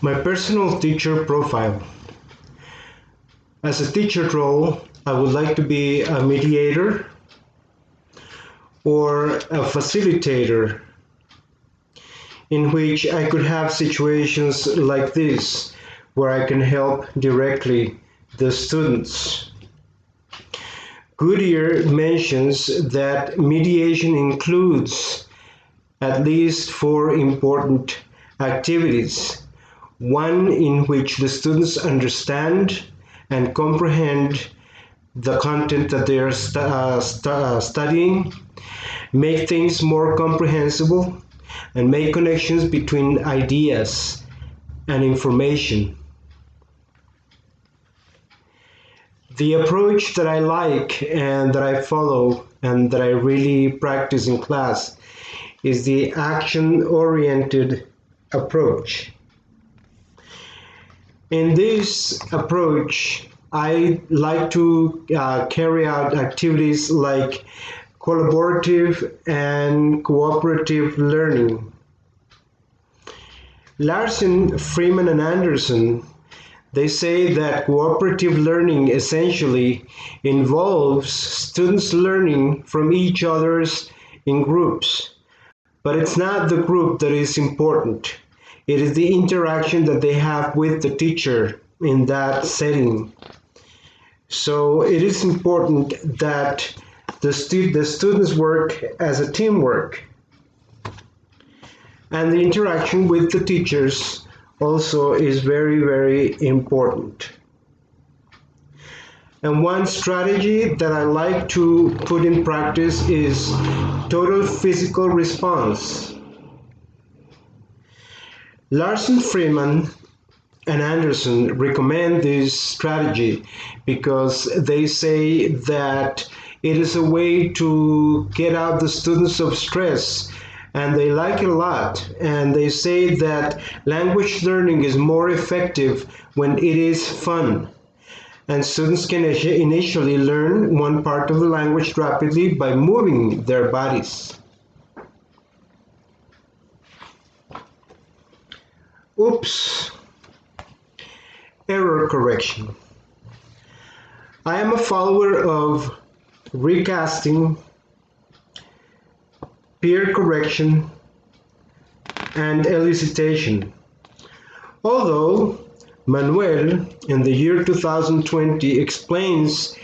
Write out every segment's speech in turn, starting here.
My personal teacher profile. As a teacher role, I would like to be a mediator or a facilitator in which I could have situations like this where I can help directly the students. Goodyear mentions that mediation includes at least 4 important activities. One in which the students understand and comprehend the content that they are studying, make things more comprehensible, and make connections between ideas and information. The approach that I like and that I follow and that I really practice in class is the action-oriented approach. In this approach, I like to carry out activities like collaborative and cooperative learning. Larson, Freeman, and Anderson, they say that cooperative learning essentially involves students learning from each other's in groups. But it's not the group that is important. It is the interaction that they have with the teacher in that setting. So it is important that the students work as a teamwork. And the interaction with the teachers also is very, very important. And one strategy that I like to put in practice is total physical response. Larson, Freeman, and Anderson recommend this strategy because they say that it is a way to get out the students of stress, and they like it a lot. And they say that language learning is more effective when it is fun. And students can initially learn one part of the language rapidly by moving their bodies. Oops. Error correction. I am a follower of recasting, peer correction, and elicitation. Although Manuel, in the year 2020, explains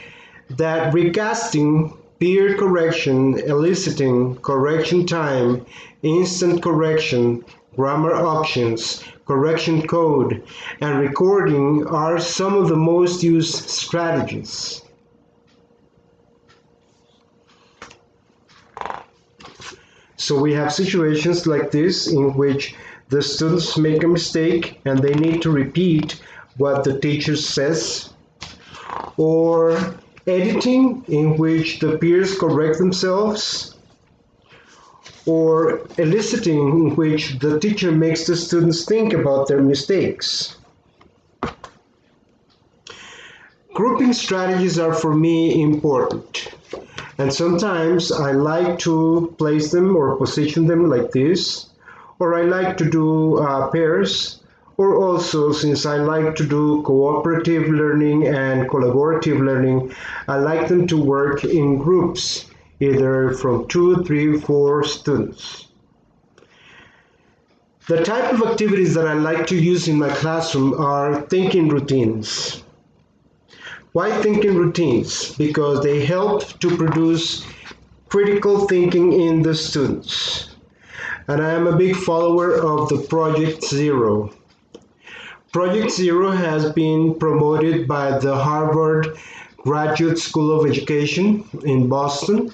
that recasting, peer correction, eliciting, correction time, instant correction, grammar options, correction code, and recording are some of the most used strategies. So we have situations like this in which the students make a mistake and they need to repeat what the teacher says, or editing in which the peers correct themselves, or eliciting in which the teacher makes the students think about their mistakes. Grouping strategies are for me important, and sometimes I like to place them or position them like this, or I like to do pairs, or also, since I like to do cooperative learning and collaborative learning, I like them to work in groups, either from 2, 3, 4 students. The type of activities that I like to use in my classroom are thinking routines. Why thinking routines? Because they help to produce critical thinking in the students. And I am a big follower of the Project Zero. Project Zero has been promoted by the Harvard Graduate School of Education in Boston,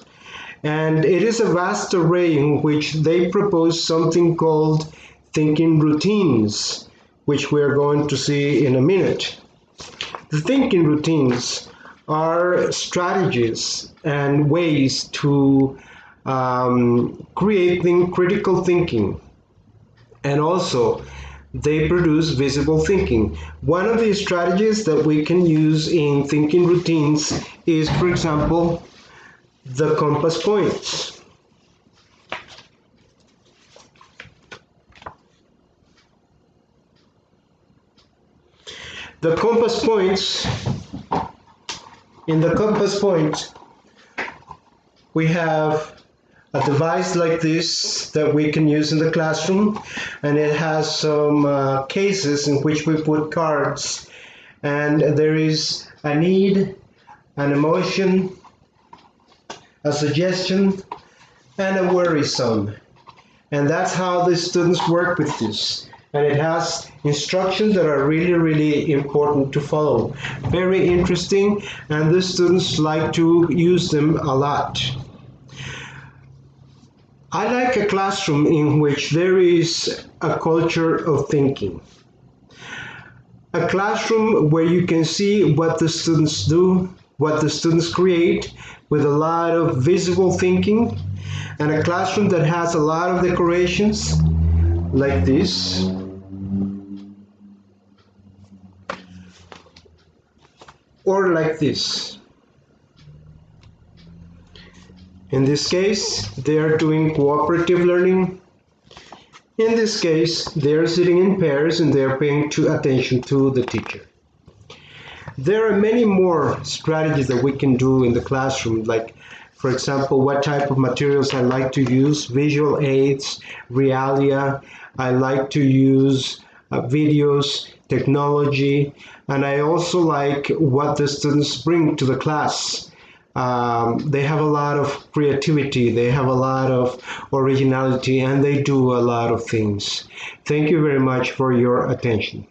and it is a vast array in which they propose something called thinking routines, which we are going to see in a minute. The thinking routines are strategies and ways to create critical thinking, and also they produce visible thinking. One of the strategies that we can use in thinking routines is, for example, the compass points. The compass points, in the compass point, we have a device like this that we can use in the classroom, and it has some cases in which we put cards, and there is a need, an emotion, a suggestion, and a worry zone. And that's how the students work with this. And it has instructions that are really, really important to follow. Very interesting, and the students like to use them a lot. I like a classroom in which there is a culture of thinking. A classroom where you can see what the students do, what the students create, with a lot of visible thinking, and a classroom that has a lot of decorations like this. Or like this. In this case, they are doing cooperative learning. In this case, they are sitting in pairs and they are paying attention to the teacher. There are many more strategies that we can do in the classroom, like, for example, what type of materials I like to use, visual aids, realia. I like to use videos, technology, and I also like what the students bring to the class. They have a lot of creativity, they have a lot of originality, and they do a lot of things. Thank you very much for your attention.